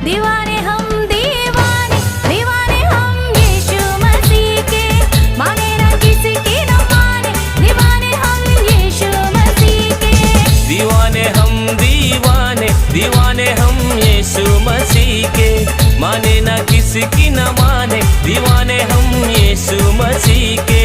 दीवाने हम दीवाने दीवाने हम यीशु मसीह के माने ना किसी की न माने दीवाने हम यीशु मसीह के दीवाने हम दीवाने दीवाने हम यीशु मसीह के माने ना किसी की न माने दीवाने हम यीशु मसीह के